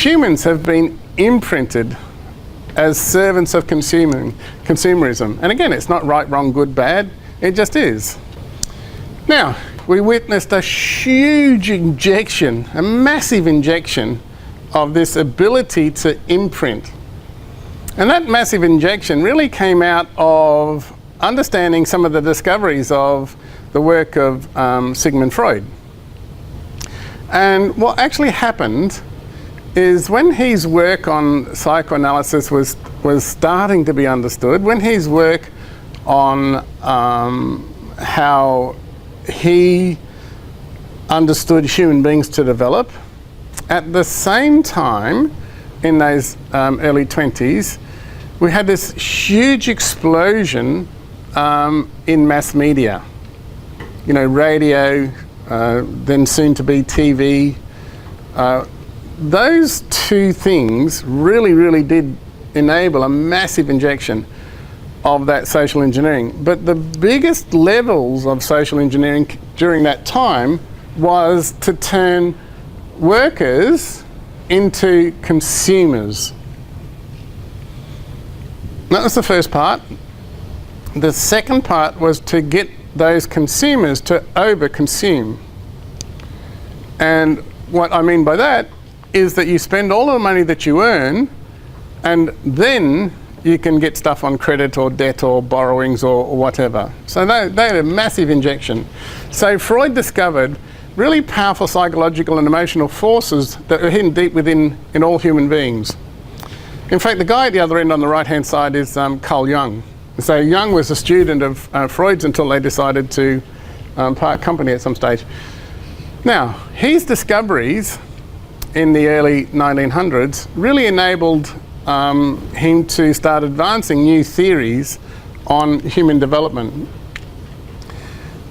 humans have been imprinted as servants of consumerism. And again, it's not right, wrong, good, bad. It just is. Now, we witnessed a huge injection, a massive injection of this ability to imprint. And that massive injection really came out of understanding some of the discoveries of the work of Sigmund Freud. And what actually happened is when his work on psychoanalysis was starting to be understood, when his work on how he understood human beings to develop, at the same time, in those early 20s, we had this huge explosion in mass media. You know, radio, then soon to be TV. Those two things really did enable a massive injection of that social engineering. But the biggest levels of social engineering during that time was to turn workers into consumers. That was the first part. The second part was to get those consumers to over-consume. And what I mean by that is that you spend all the money that you earn, and then you can get stuff on credit or debt or borrowings or whatever. So they had a massive injection. So Freud discovered really powerful psychological and emotional forces that are hidden deep within all human beings. In fact, the guy at the other end on the right-hand side is Carl Jung. So Jung was a student of Freud's until they decided to part company at some stage. Now, his discoveries in the early 1900s really enabled him to start advancing new theories on human development.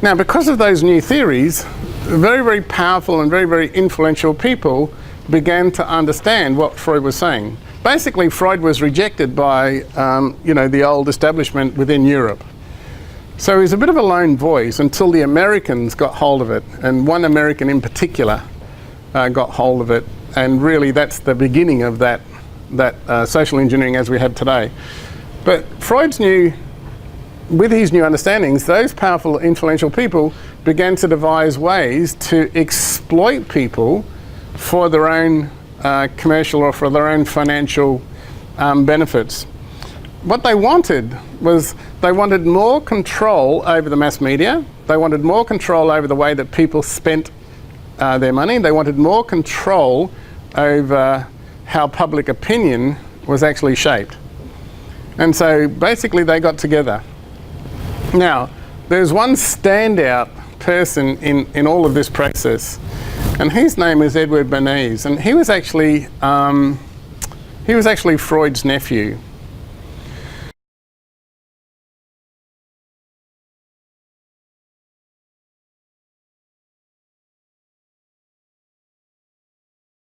Now, because of those new theories, very powerful and very influential people began to understand what Freud was saying. Basically, Freud was rejected by the old establishment within Europe. So he's a bit of a lone voice until the Americans got hold of it, and one American in particular got hold of it, and really that's the beginning of that social engineering as we have today. But with his new understandings, those powerful, influential people began to devise ways to exploit people for their own commercial or for their own financial benefits. What they wanted was they wanted more control over the mass media. They wanted more control over the way that people spent their money. They wanted more control over how public opinion was actually shaped. And so basically they got together. Now, there's one standout person in all of this process, and his name is Edward Bernays, and he was actually Freud's nephew.